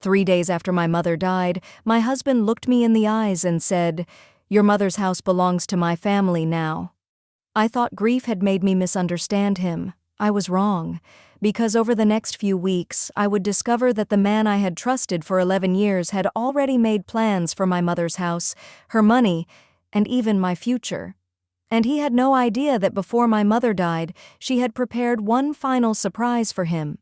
3 days after my mother died, my husband looked me in the eyes and said, "Your mother's house belongs to my family now." I thought grief had made me misunderstand him. I was wrong, because over the next few weeks, I would discover that the man I had trusted for 11 years had already made plans for my mother's house, her money, and even my future. And he had no idea that before my mother died, she had prepared one final surprise for him.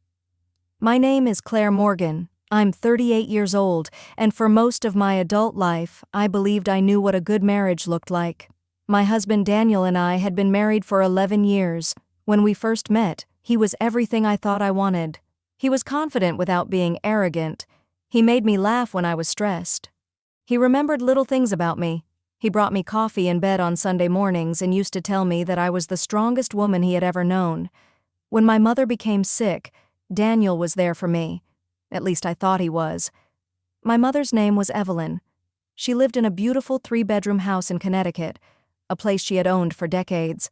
My name is Claire Morgan. I'm 38 years old, and for most of my adult life, I believed I knew what a good marriage looked like. My husband Daniel and I had been married for 11 years. When we first met, he was everything I thought I wanted. He was confident without being arrogant. He made me laugh when I was stressed. He remembered little things about me. He brought me coffee in bed on Sunday mornings and used to tell me that I was the strongest woman he had ever known. When my mother became sick, Daniel was there for me. At least I thought he was. My mother's name was Evelyn. She lived in a beautiful 3-bedroom house in Connecticut, a place she had owned for decades.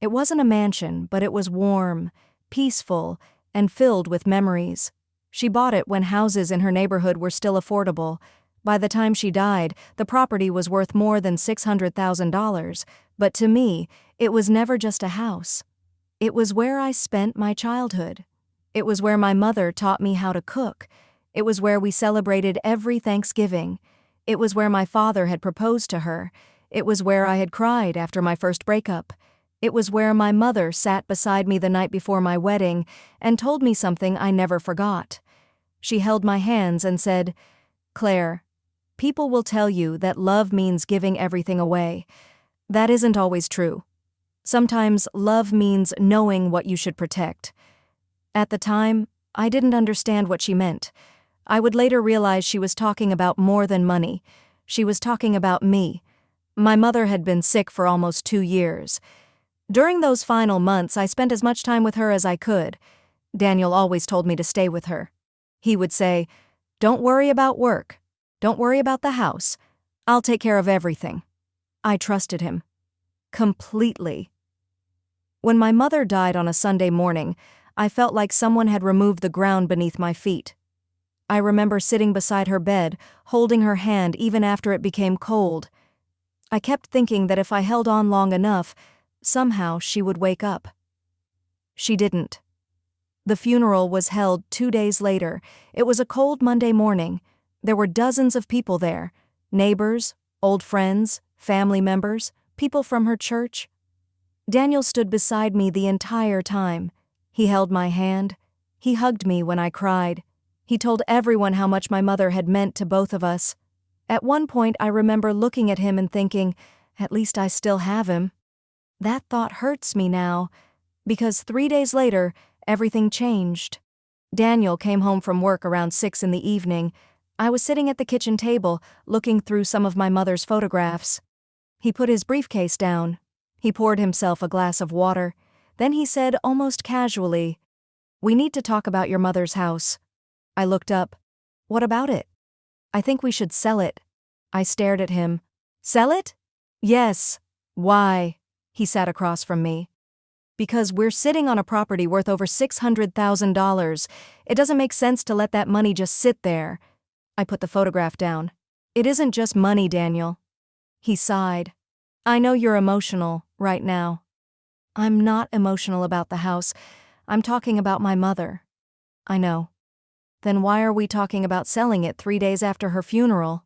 It wasn't a mansion, but it was warm, peaceful, and filled with memories. She bought it when houses in her neighborhood were still affordable. By the time she died, the property was worth more than $600,000, but to me, it was never just a house. It was where I spent my childhood. It was where my mother taught me how to cook. It was where we celebrated every Thanksgiving. It was where my father had proposed to her. It was where I had cried after my first breakup. It was where my mother sat beside me the night before my wedding and told me something I never forgot. She held my hands and said, "Claire, people will tell you that love means giving everything away. That isn't always true. Sometimes love means knowing what you should protect." At the time, I didn't understand what she meant. I would later realize she was talking about more than money. She was talking about me. My mother had been sick for almost 2 years. During those final months, I spent as much time with her as I could. Daniel always told me to stay with her. He would say, "Don't worry about work. Don't worry about the house. I'll take care of everything." I trusted him. Completely. When my mother died on a Sunday morning, I felt like someone had removed the ground beneath my feet. I remember sitting beside her bed, holding her hand even after it became cold. I kept thinking that if I held on long enough, somehow she would wake up. She didn't. The funeral was held 2 days later. It was a cold Monday morning. There were dozens of people there, neighbors, old friends, family members, people from her church. Daniel stood beside me the entire time. He held my hand. He hugged me when I cried. He told everyone how much my mother had meant to both of us. At one point, I remember looking at him and thinking, at least I still have him. That thought hurts me now, because 3 days later, everything changed. Daniel came home from work around 6 in the evening. I was sitting at the kitchen table, looking through some of my mother's photographs. He put his briefcase down. He poured himself a glass of water. Then he said almost casually, "We need to talk about your mother's house." I looked up. "What about it?" "I think we should sell it." I stared at him. "Sell it?" "Yes." "Why?" He sat across from me. "Because we're sitting on a property worth over $600,000. It doesn't make sense to let that money just sit there." I put the photograph down. "It isn't just money, Daniel." He sighed. "I know you're emotional right now." "I'm not emotional about the house. I'm talking about my mother." "I know." "Then why are we talking about selling it 3 days after her funeral?"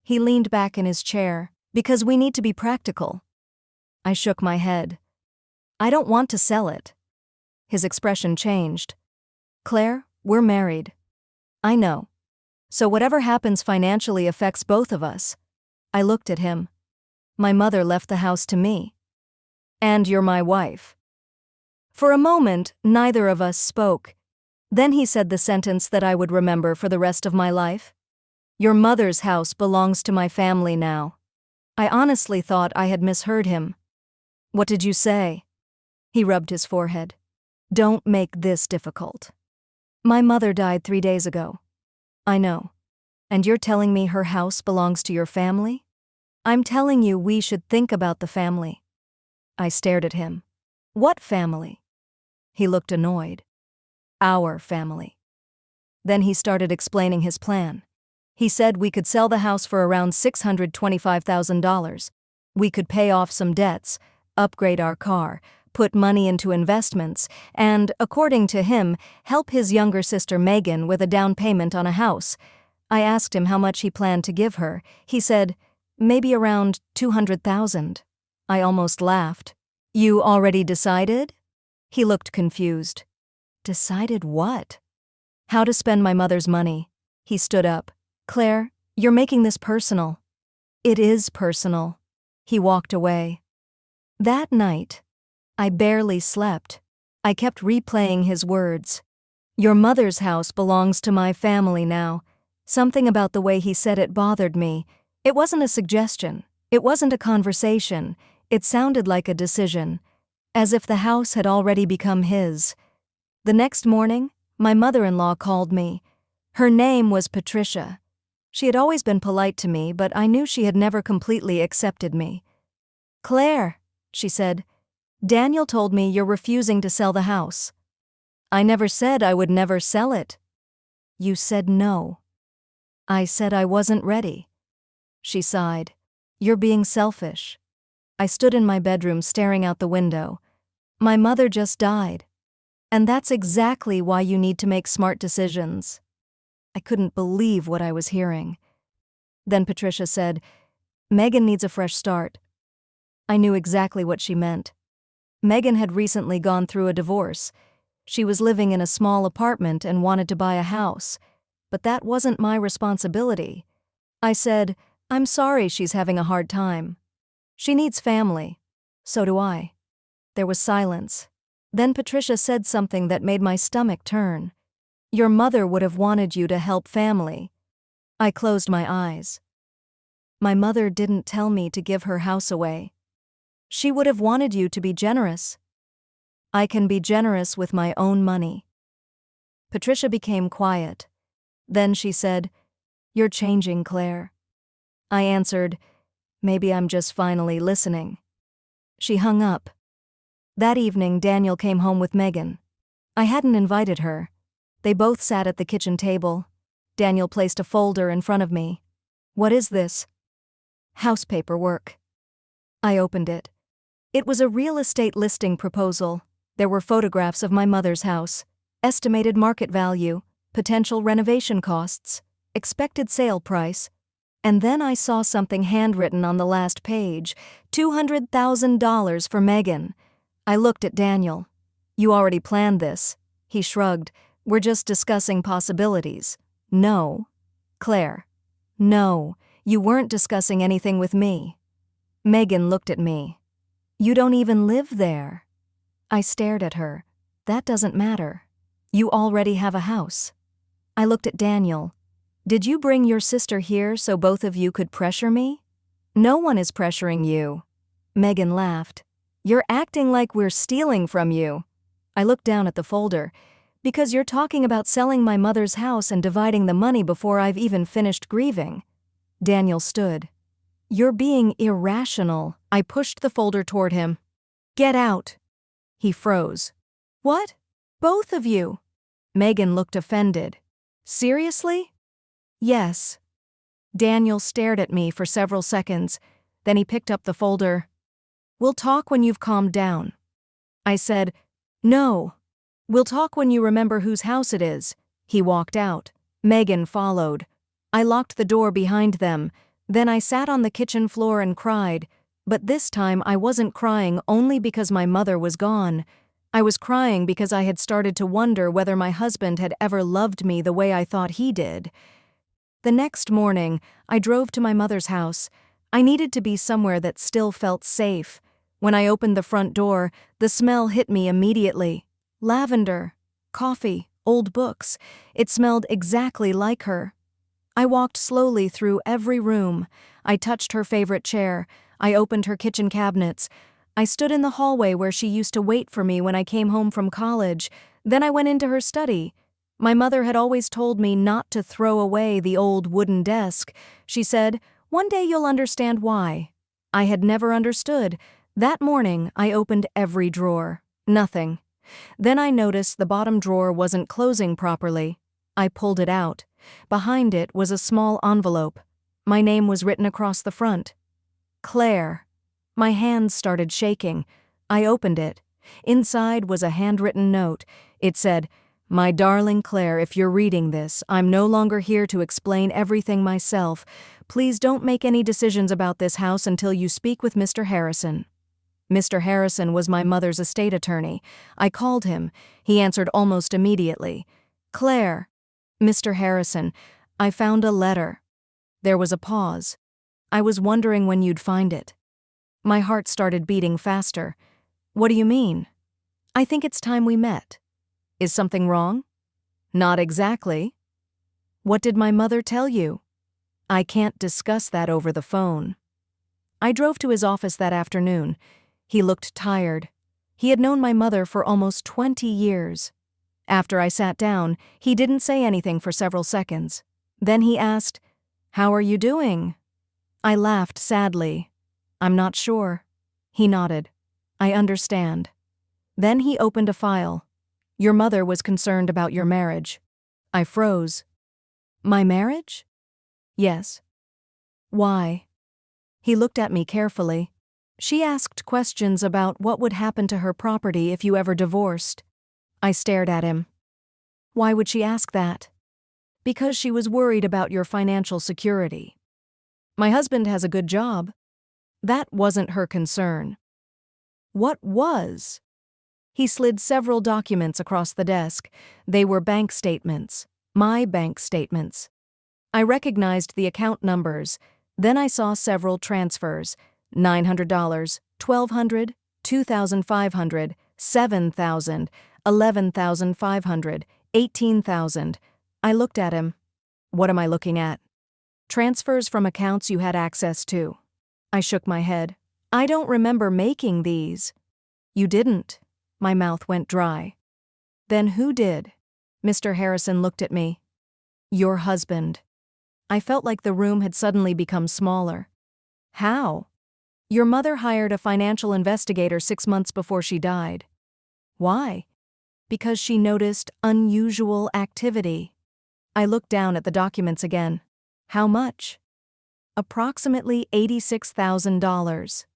He leaned back in his chair. "Because we need to be practical." I shook my head. "I don't want to sell it." His expression changed. "Claire, we're married." "I know. So whatever happens financially affects both of us." I looked at him. "My mother left the house to me." "And you're my wife." For a moment, neither of us spoke. Then he said the sentence that I would remember for the rest of my life. "Your mother's house belongs to my family now." I honestly thought I had misheard him. "What did you say?" He rubbed his forehead. "Don't make this difficult. My mother died 3 days ago." "I know. And you're telling me her house belongs to your family?" "I'm telling you we should think about the family." I stared at him. "What family?" He looked annoyed. "Our family." Then he started explaining his plan. He said we could sell the house for around $625,000. We could pay off some debts, upgrade our car, put money into investments, and, according to him, help his younger sister Megan with a down payment on a house. I asked him how much he planned to give her. He said, maybe around $200,000. I almost laughed. You already decided? He looked confused. Decided what? How to spend my mother's money. He stood up. Claire, you're making this personal. It is personal. He walked away. That night, I barely slept. I kept replaying his words. Your mother's house belongs to my family now. Something about the way he said it bothered me. It wasn't a suggestion. It wasn't a conversation. It sounded like a decision, as if the house had already become his. The next morning, my mother-in-law called me. Her name was Patricia. She had always been polite to me, but I knew she had never completely accepted me. Claire, she said, Daniel told me you're refusing to sell the house. I never said I would never sell it. You said no. I said I wasn't ready. She sighed. You're being selfish. I stood in my bedroom staring out the window. My mother just died. And that's exactly why you need to make smart decisions. I couldn't believe what I was hearing. Then Patricia said, Megan needs a fresh start. I knew exactly what she meant. Megan had recently gone through a divorce. She was living in a small apartment and wanted to buy a house. But that wasn't my responsibility. I said, I'm sorry she's having a hard time. She needs family. So do I. There was silence. Then Patricia said something that made my stomach turn. Your mother would have wanted you to help family. I closed my eyes. My mother didn't tell me to give her house away. She would have wanted you to be generous. I can be generous with my own money. Patricia became quiet. Then she said, You're changing, Claire. I answered, Maybe I'm just finally listening. She hung up. That evening, Daniel came home with Megan. I hadn't invited her. They both sat at the kitchen table. Daniel placed a folder in front of me. What is this? House paperwork. I opened it. It was a real estate listing proposal. There were photographs of my mother's house, estimated market value, potential renovation costs, expected sale price. And then I saw something handwritten on the last page, $200,000 for Megan. I looked at Daniel. You already planned this. He shrugged. We're just discussing possibilities. No. Claire. No, you weren't discussing anything with me. Megan looked at me. You don't even live there. I stared at her. That doesn't matter. You already have a house. I looked at Daniel. Did you bring your sister here so both of you could pressure me? No one is pressuring you. Megan laughed. You're acting like we're stealing from you. I looked down at the folder. Because you're talking about selling my mother's house and dividing the money before I've even finished grieving. Daniel stood. You're being irrational. I pushed the folder toward him. Get out. He froze. What? Both of you? Megan looked offended. Seriously? Yes. Daniel stared at me for several seconds. Then he picked up the folder. We'll talk when you've calmed down. I said, No. We'll talk when you remember whose house it is. He walked out. Megan followed. I locked the door behind them. Then I sat on the kitchen floor and cried. But this time I wasn't crying only because my mother was gone. I was crying because I had started to wonder whether my husband had ever loved me the way I thought he did. The next morning, I drove to my mother's house. I needed to be somewhere that still felt safe. When I opened the front door, the smell hit me immediately. Lavender, coffee, old books. It smelled exactly like her. I walked slowly through every room. I touched her favorite chair. I opened her kitchen cabinets. I stood in the hallway where she used to wait for me when I came home from college. Then I went into her study. My mother had always told me not to throw away the old wooden desk. She said, One day you'll understand why. I had never understood. That morning, I opened every drawer. Nothing. Then I noticed the bottom drawer wasn't closing properly. I pulled it out. Behind it was a small envelope. My name was written across the front. Claire. My hands started shaking. I opened it. Inside was a handwritten note. It said, "My darling Claire, if you're reading this, I'm no longer here to explain everything myself. Please don't make any decisions about this house until you speak with Mr. Harrison." Mr. Harrison was my mother's estate attorney. I called him. He answered almost immediately. "Claire." "Mr. Harrison, I found a letter." There was a pause. "I was wondering when you'd find it." My heart started beating faster. "What do you mean?" "I think it's time we met." "Is something wrong?" "Not exactly." "What did my mother tell you?" "I can't discuss that over the phone." I drove to his office that afternoon. He looked tired. He had known my mother for almost 20 years. After I sat down, he didn't say anything for several seconds. Then he asked, "How are you doing?" I laughed sadly. "I'm not sure." He nodded. "I understand." Then he opened a file. "Your mother was concerned about your marriage." I froze. "My marriage?" "Yes." "Why?" He looked at me carefully. "She asked questions about what would happen to her property if you ever divorced." I stared at him. "Why would she ask that?" "Because she was worried about your financial security." "My husband has a good job." "That wasn't her concern." "What was?" He slid several documents across the desk. They were bank statements. My bank statements. I recognized the account numbers. Then I saw several transfers. $900, $1,200, $2,500, $7,000, $11,500, $18,000. I looked at him. "What am I looking at?" "Transfers from accounts you had access to." I shook my head. "I don't remember making these." "You didn't." My mouth went dry. "Then who did?" Mr. Harrison looked at me. "Your husband." I felt like the room had suddenly become smaller. "How?" "Your mother hired a financial investigator 6 months before she died." "Why?" "Because she noticed unusual activity." I looked down at the documents again. "How much?" "Approximately $86,000.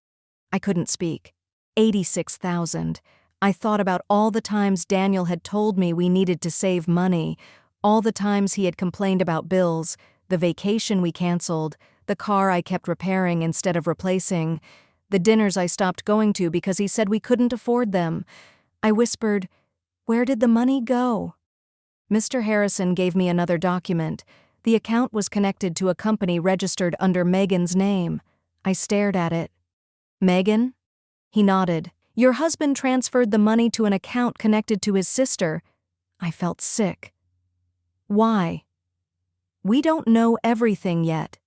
I couldn't speak. 86,000. I thought about all the times Daniel had told me we needed to save money, all the times he had complained about bills, the vacation we canceled, the car I kept repairing instead of replacing, the dinners I stopped going to because he said we couldn't afford them. I whispered, "Where did the money go?" Mr. Harrison gave me another document. The account was connected to a company registered under Megan's name. I stared at it. "Megan?" He nodded. "Your husband transferred the money to an account connected to his sister." I felt sick. "Why?" "We don't know everything yet."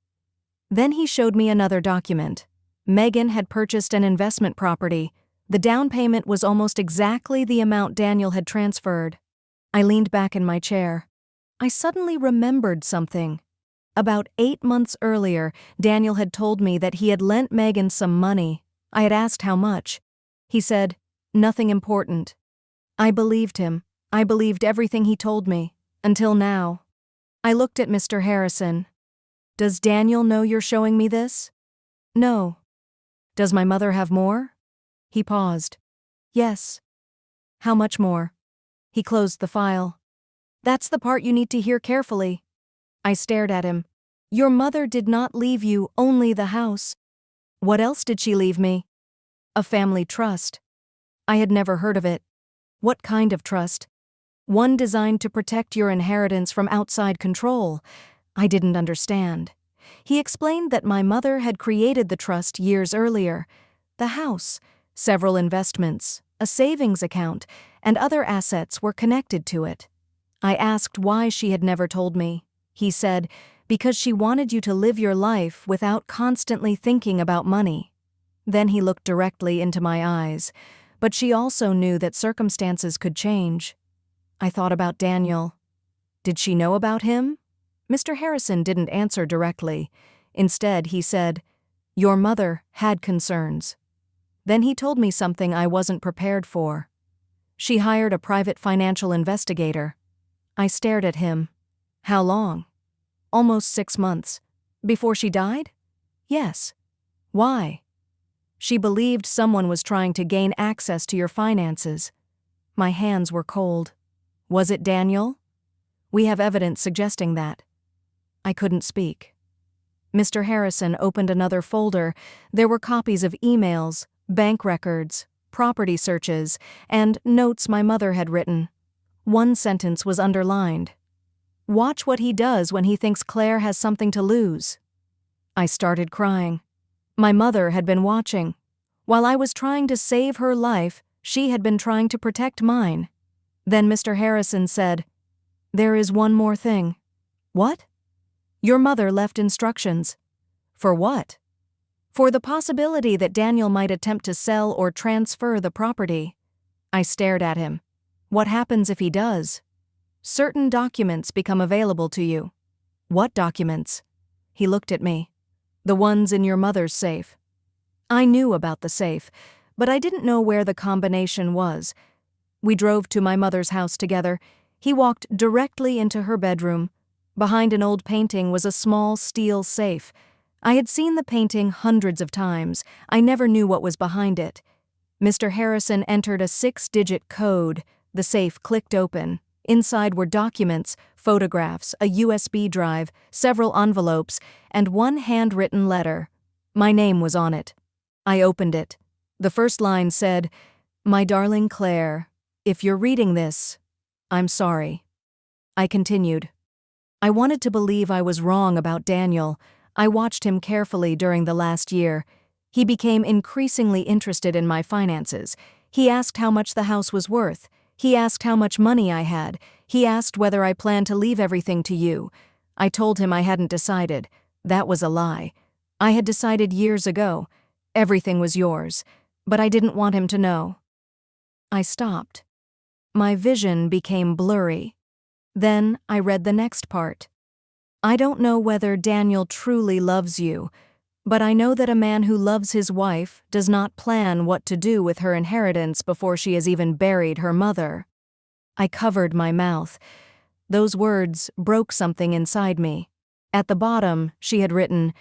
Then he showed me another document. Megan had purchased an investment property. The down payment was almost exactly the amount Daniel had transferred. I leaned back in my chair. I suddenly remembered something. About 8 months earlier, Daniel had told me that he had lent Megan some money. I had asked how much. He said, "Nothing important." I believed him. I believed everything he told me. Until now. I looked at Mr. Harrison. "Does Daniel know you're showing me this?" "No." "Does my mother have more?" He paused. "Yes." "How much more?" He closed the file. "That's the part you need to hear carefully." I stared at him. "Your mother did not leave you only the house." "What else did she leave me?" "A family trust." I had never heard of it. "What kind of trust?" "One designed to protect your inheritance from outside control." I didn't understand. He explained that my mother had created the trust years earlier. The house, several investments, a savings account, and other assets were connected to it. I asked why she had never told me. He said, "Because she wanted you to live your life without constantly thinking about money." Then he looked directly into my eyes. But she also knew that circumstances could change. I thought about Daniel. Did she know about him? Mr. Harrison didn't answer directly. Instead, he said, "Your mother had concerns." Then he told me something I wasn't prepared for. She hired a private financial investigator. I stared at him. How long? Almost 6 months. Before she died? Yes. Why? She believed someone was trying to gain access to your finances. My hands were cold. Was it Daniel? We have evidence suggesting that. I couldn't speak. Mr. Harrison opened another folder. There were copies of emails, bank records, property searches, and notes my mother had written. One sentence was underlined. Watch what he does when he thinks Claire has something to lose. I started crying. My mother had been watching. While I was trying to save her life, she had been trying to protect mine. Then Mr. Harrison said, "There is one more thing." What? Your mother left instructions. For what? For the possibility that Daniel might attempt to sell or transfer the property. I stared at him. What happens if he does? Certain documents become available to you. What documents? He looked at me. The ones in your mother's safe. I knew about the safe, but I didn't know where the combination was. We drove to my mother's house together. He walked directly into her bedroom. Behind an old painting was a small steel safe. I had seen the painting hundreds of times. I never knew what was behind it. Mr. Harrison entered a 6-digit code. The safe clicked open. Inside were documents, photographs, a USB drive, several envelopes, and one handwritten letter. My name was on it. I opened it. The first line said, "My darling Claire, if you're reading this, I'm sorry." I continued. I wanted to believe I was wrong about Daniel. I watched him carefully during the last year. He became increasingly interested in my finances. He asked how much the house was worth. He asked how much money I had. He asked whether I planned to leave everything to you. I told him I hadn't decided. That was a lie. I had decided years ago. Everything was yours. But I didn't want him to know. I stopped. My vision became blurry. Then I read the next part. I don't know whether Daniel truly loves you, but I know that a man who loves his wife does not plan what to do with her inheritance before she has even buried her mother. I covered my mouth. Those words broke something inside me. At the bottom, she had written,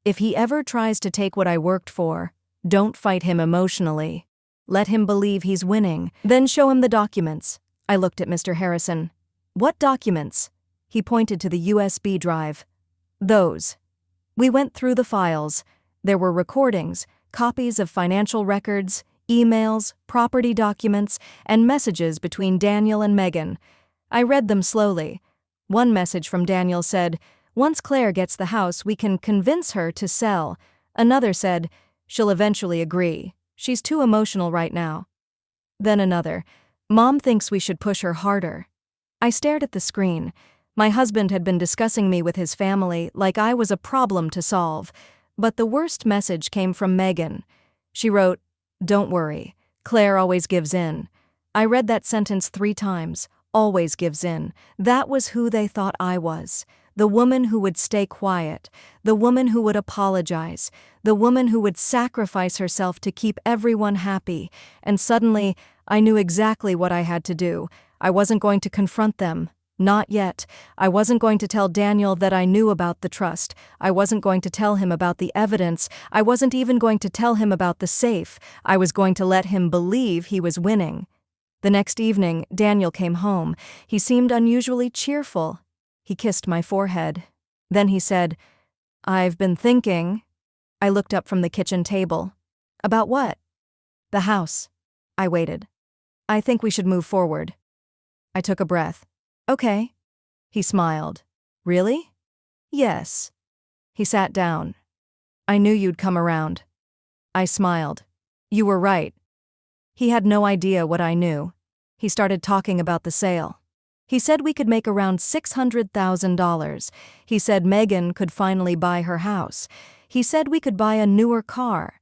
"If he ever tries to take what I worked for, don't fight him emotionally. Let him believe he's winning, then show him the documents." I looked at Mr. Harrison. "What documents?" He pointed to the USB drive. "Those." We went through the files. There were recordings, copies of financial records, emails, property documents, and messages between Daniel and Megan. I read them slowly. One message from Daniel said, "Once Claire gets the house, we can convince her to sell." Another said, "She'll eventually agree. She's too emotional right now." Then another, "Mom thinks we should push her harder." I stared at the screen. My husband had been discussing me with his family like I was a problem to solve. But the worst message came from Megan. She wrote, "Don't worry. Claire always gives in." I read that sentence 3 times. Always gives in. That was who they thought I was. The woman who would stay quiet. The woman who would apologize. The woman who would sacrifice herself to keep everyone happy. And suddenly, I knew exactly what I had to do. I wasn't going to confront them. Not yet. I wasn't going to tell Daniel that I knew about the trust. I wasn't going to tell him about the evidence. I wasn't even going to tell him about the safe. I was going to let him believe he was winning. The next evening, Daniel came home. He seemed unusually cheerful. He kissed my forehead. Then he said, "I've been thinking." I looked up from the kitchen table. "About what?" "The house." I waited. "I think we should move forward." I took a breath. "Okay." He smiled. "Really?" "Yes." He sat down. "I knew you'd come around." I smiled. "You were right." He had no idea what I knew. He started talking about the sale. He said we could make around $600,000. He said Megan could finally buy her house. He said we could buy a newer car.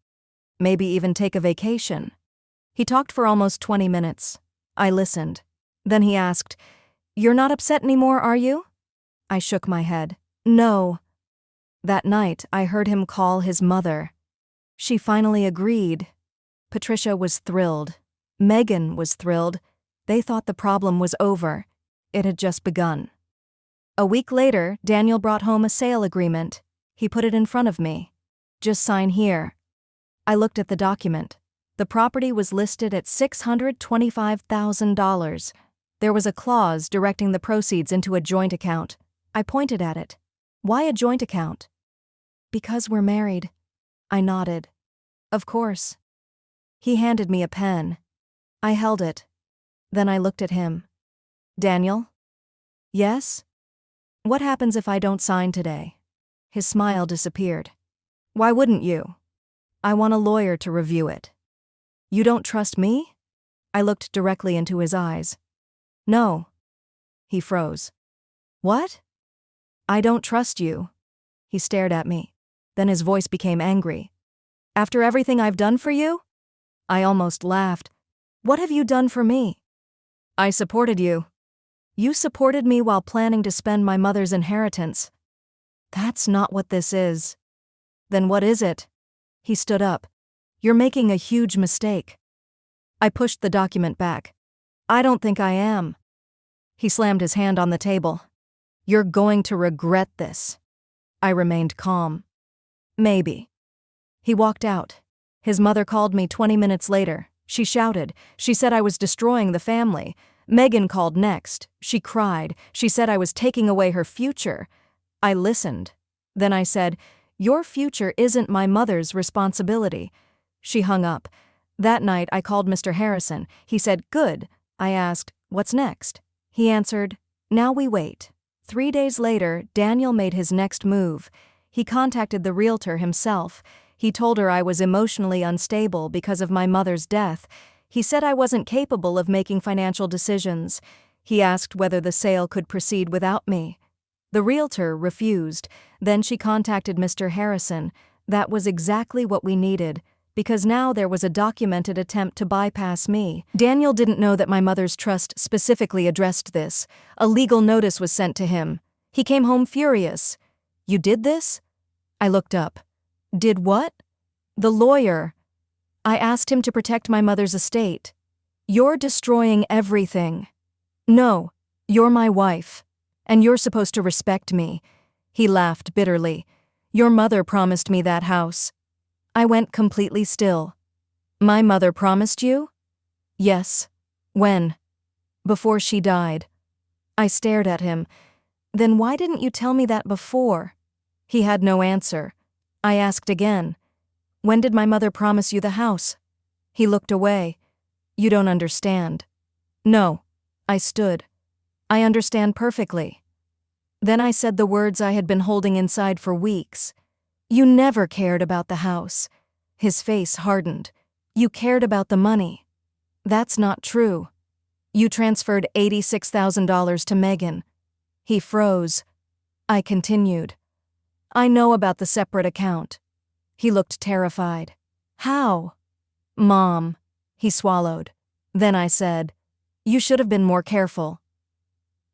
Maybe even take a vacation. He talked for almost 20 minutes. I listened. Then he asked, "You're not upset anymore, are you?" I shook my head. "No." That night, I heard him call his mother. She finally agreed. Patricia was thrilled. Megan was thrilled. They thought the problem was over. It had just begun. A week later, Daniel brought home a sale agreement. He put it in front of me. Just sign here. I looked at the document. The property was listed at $625,000. There was a clause directing the proceeds into a joint account. I pointed at it. Why a joint account? Because we're married. I nodded. Of course. He handed me a pen. I held it. Then I looked at him. Daniel? Yes? What happens if I don't sign today? His smile disappeared. Why wouldn't you? I want a lawyer to review it. You don't trust me? I looked directly into his eyes. No. He froze. What? I don't trust you. He stared at me. Then his voice became angry. After everything I've done for you? I almost laughed. What have you done for me? I supported you. You supported me while planning to spend my mother's inheritance. That's not what this is. Then what is it? He stood up. You're making a huge mistake. I pushed the document back. I don't think I am. He slammed his hand on the table. You're going to regret this. I remained calm. Maybe. He walked out. His mother called me 20 minutes later. She shouted. She said I was destroying the family. Megan called next. She cried. She said I was taking away her future. I listened. Then I said, your future isn't my mother's responsibility. She hung up. That night I called Mr. Harrison. He said, good. I asked, what's next? He answered, now we wait. 3 days later, Daniel made his next move. He contacted the realtor himself. He told her I was emotionally unstable because of my mother's death. He said I wasn't capable of making financial decisions. He asked whether the sale could proceed without me. The realtor refused. Then she contacted Mr. Harrison. That was exactly what we needed, because now there was a documented attempt to bypass me. Daniel didn't know that my mother's trust specifically addressed this. A legal notice was sent to him. He came home furious. You did this? I looked up. Did what? The lawyer. I asked him to protect my mother's estate. You're destroying everything. No, you're my wife, and you're supposed to respect me. He laughed bitterly. Your mother promised me that house. I went completely still. My mother promised you? Yes. When? Before she died. I stared at him. Then why didn't you tell me that before? He had no answer. I asked again. When did my mother promise you the house? He looked away. You don't understand. No. I stood. I understand perfectly. Then I said the words I had been holding inside for weeks. You never cared about the house. His face hardened. You cared about the money. That's not true. You transferred $86,000 to Megan. He froze. I continued. I know about the separate account. He looked terrified. How? Mom. He swallowed. Then I said, you should have been more careful.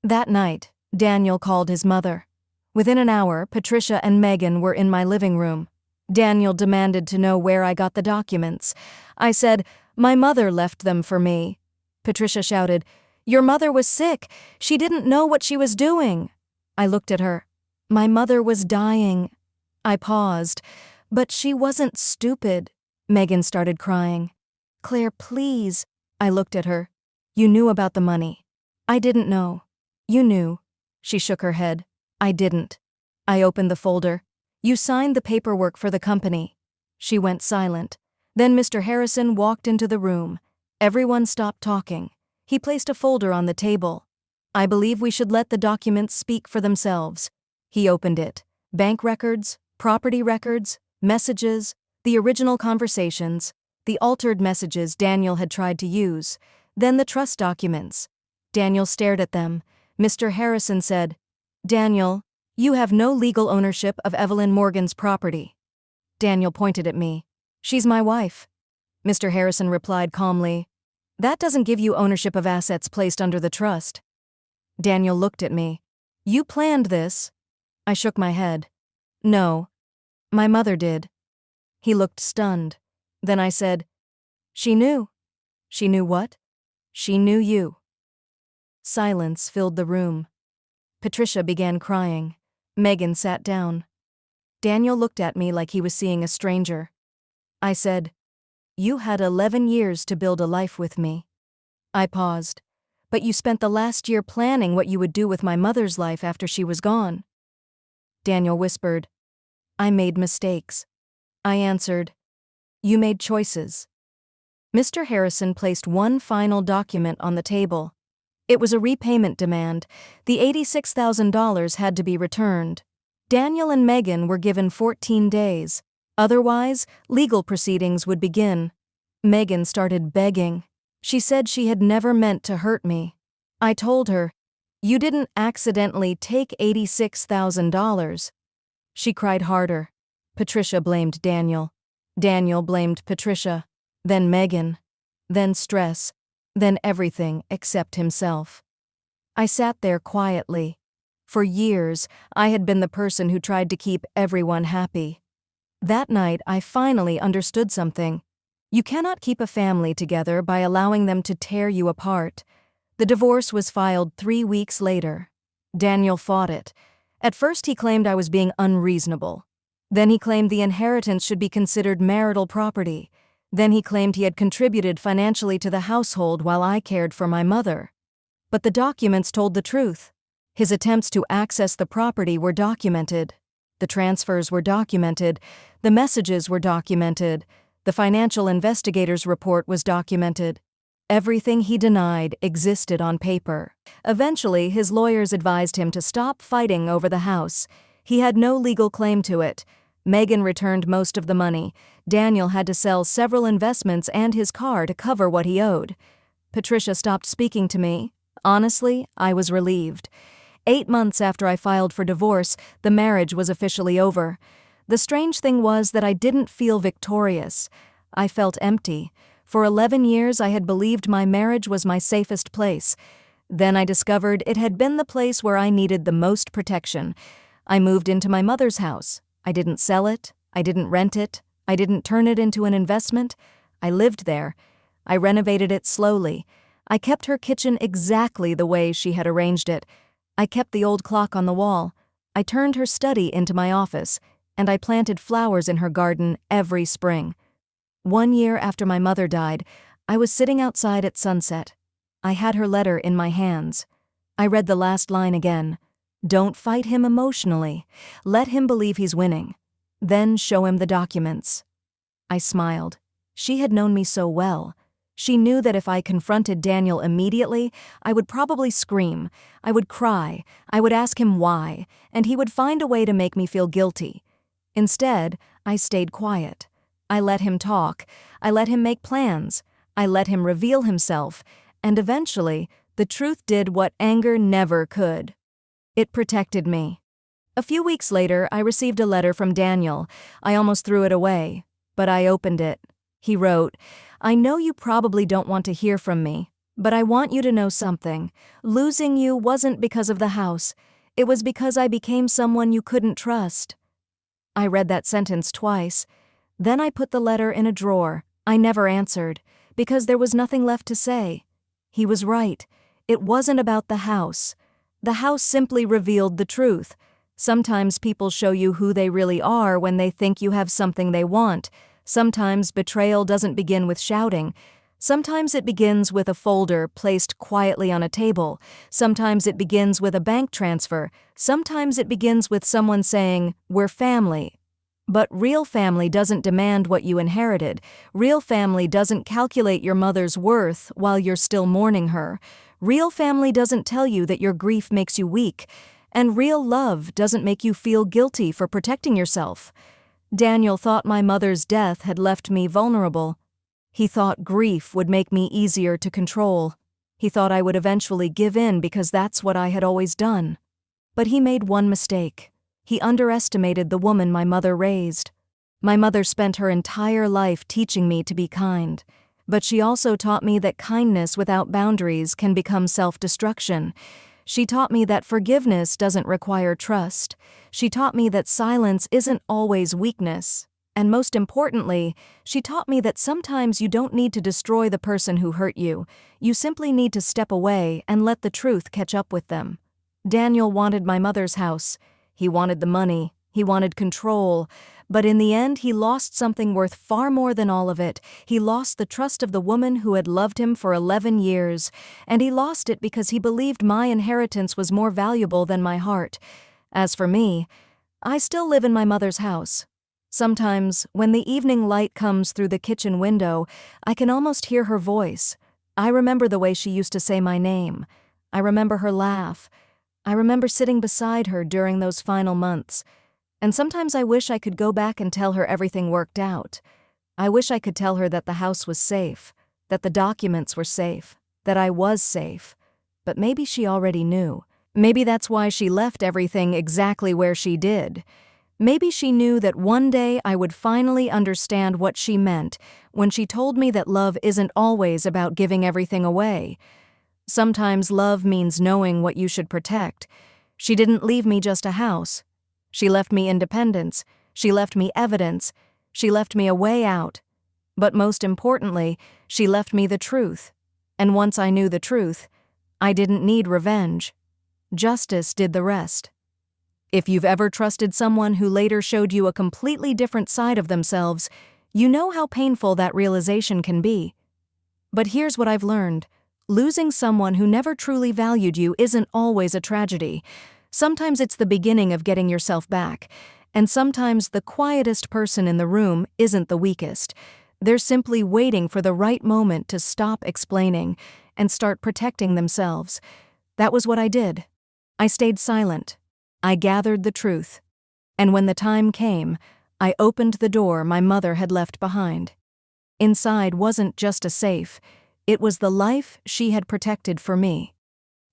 That night, Daniel called his mother. Within an hour, Patricia and Megan were in my living room. Daniel demanded to know where I got the documents. I said, my mother left them for me. Patricia shouted, your mother was sick. She didn't know what she was doing. I looked at her. My mother was dying. I paused. But she wasn't stupid. Megan started crying. Claire, please. I looked at her. You knew about the money. I didn't know. You knew. She shook her head. I didn't. I opened the folder. You signed the paperwork for the company. She went silent. Then Mr. Harrison walked into the room. Everyone stopped talking. He placed a folder on the table. I believe we should let the documents speak for themselves. He opened it. Bank records, property records, messages, the original conversations, the altered messages Daniel had tried to use, then the trust documents. Daniel stared at them. Mr. Harrison said, Daniel, you have no legal ownership of Evelyn Morgan's property. Daniel pointed at me. She's my wife. Mr. Harrison replied calmly, that doesn't give you ownership of assets placed under the trust. Daniel looked at me. You planned this? I shook my head. No. My mother did. He looked stunned. Then I said, she knew. She knew what? She knew you. Silence filled the room. Patricia began crying. Megan sat down. Daniel looked at me like he was seeing a stranger. I said, "You had 11 years to build a life with me." I paused. "But you spent the last year planning what you would do with my mother's life after she was gone." Daniel whispered, "I made mistakes." I answered, "You made choices." Mr. Harrison placed one final document on the table. It was a repayment demand. The $86,000 had to be returned. Daniel and Megan were given 14 days. Otherwise, legal proceedings would begin. Megan started begging. She said she had never meant to hurt me. I told her, "You didn't accidentally take $86,000. She cried harder. Patricia blamed Daniel. Daniel blamed Patricia. Then Megan. Then stress. Then everything except himself. I sat there quietly. For years, I had been the person who tried to keep everyone happy. That night, I finally understood something. You cannot keep a family together by allowing them to tear you apart. The divorce was filed 3 weeks later. Daniel fought it. At first, he claimed I was being unreasonable. Then he claimed the inheritance should be considered marital property. Then he claimed he had contributed financially to the household while I cared for my mother. But the documents told the truth. His attempts to access the property were documented. The transfers were documented. The messages were documented. The financial investigator's report was documented. Everything he denied existed on paper. Eventually, his lawyers advised him to stop fighting over the house. He had no legal claim to it. Megan returned most of the money. Daniel had to sell several investments and his car to cover what he owed. Patricia stopped speaking to me. Honestly, I was relieved. 8 months after I filed for divorce, the marriage was officially over. The strange thing was that I didn't feel victorious. I felt empty. For 11 years, I had believed my marriage was my safest place. Then I discovered it had been the place where I needed the most protection. I moved into my mother's house. I didn't sell it. I didn't rent it. I didn't turn it into an investment. I lived there. I renovated it slowly. I kept her kitchen exactly the way she had arranged it. I kept the old clock on the wall. I turned her study into my office, and I planted flowers in her garden every spring. 1 year after my mother died, I was sitting outside at sunset. I had her letter in my hands. I read the last line again. "Don't fight him emotionally. Let him believe he's winning. Then show him the documents." I smiled. She had known me so well. She knew that if I confronted Daniel immediately, I would probably scream. I would cry. I would ask him why, and he would find a way to make me feel guilty. Instead, I stayed quiet. I let him talk. I let him make plans. I let him reveal himself. And eventually, the truth did what anger never could. It protected me. A few weeks later, I received a letter from Daniel. I almost threw it away, but I opened it. He wrote, "I know you probably don't want to hear from me, but I want you to know something. Losing you wasn't because of the house. It was because I became someone you couldn't trust." I read that sentence twice. Then I put the letter in a drawer. I never answered, because there was nothing left to say. He was right. It wasn't about the house. The house simply revealed the truth. Sometimes people show you who they really are when they think you have something they want. Sometimes betrayal doesn't begin with shouting. Sometimes it begins with a folder placed quietly on a table. Sometimes it begins with a bank transfer. Sometimes it begins with someone saying, "We're family." But real family doesn't demand what you inherited. Real family doesn't calculate your mother's worth while you're still mourning her. Real family doesn't tell you that your grief makes you weak. And real love doesn't make you feel guilty for protecting yourself. Daniel thought my mother's death had left me vulnerable. He thought grief would make me easier to control. He thought I would eventually give in because that's what I had always done. But he made one mistake. He underestimated the woman my mother raised. My mother spent her entire life teaching me to be kind. But she also taught me that kindness without boundaries can become self-destruction. She taught me that forgiveness doesn't require trust. She taught me that silence isn't always weakness. And most importantly, she taught me that sometimes you don't need to destroy the person who hurt you. You simply need to step away and let the truth catch up with them. Daniel wanted my mother's house. He wanted the money. He wanted control. But in the end, he lost something worth far more than all of it. He lost the trust of the woman who had loved him for 11 years. And he lost it because he believed my inheritance was more valuable than my heart. As for me, I still live in my mother's house. Sometimes, when the evening light comes through the kitchen window, I can almost hear her voice. I remember the way she used to say my name. I remember her laugh. I remember sitting beside her during those final months. And sometimes I wish I could go back and tell her everything worked out. I wish I could tell her that the house was safe, that the documents were safe, that I was safe. But maybe she already knew. Maybe that's why she left everything exactly where she did. Maybe she knew that one day I would finally understand what she meant when she told me that love isn't always about giving everything away. Sometimes love means knowing what you should protect. She didn't leave me just a house. She left me independence. She left me evidence. She left me a way out. But most importantly, she left me the truth. And once I knew the truth, I didn't need revenge. Justice did the rest. If you've ever trusted someone who later showed you a completely different side of themselves, you know how painful that realization can be. But here's what I've learned. Losing someone who never truly valued you isn't always a tragedy. Sometimes it's the beginning of getting yourself back. And sometimes the quietest person in the room isn't the weakest. They're simply waiting for the right moment to stop explaining and start protecting themselves. That was what I did. I stayed silent. I gathered the truth. And when the time came, I opened the door my mother had left behind. Inside wasn't just a safe. It was the life she had protected for me.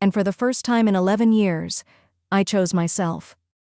And for the first time in 11 years, I chose myself.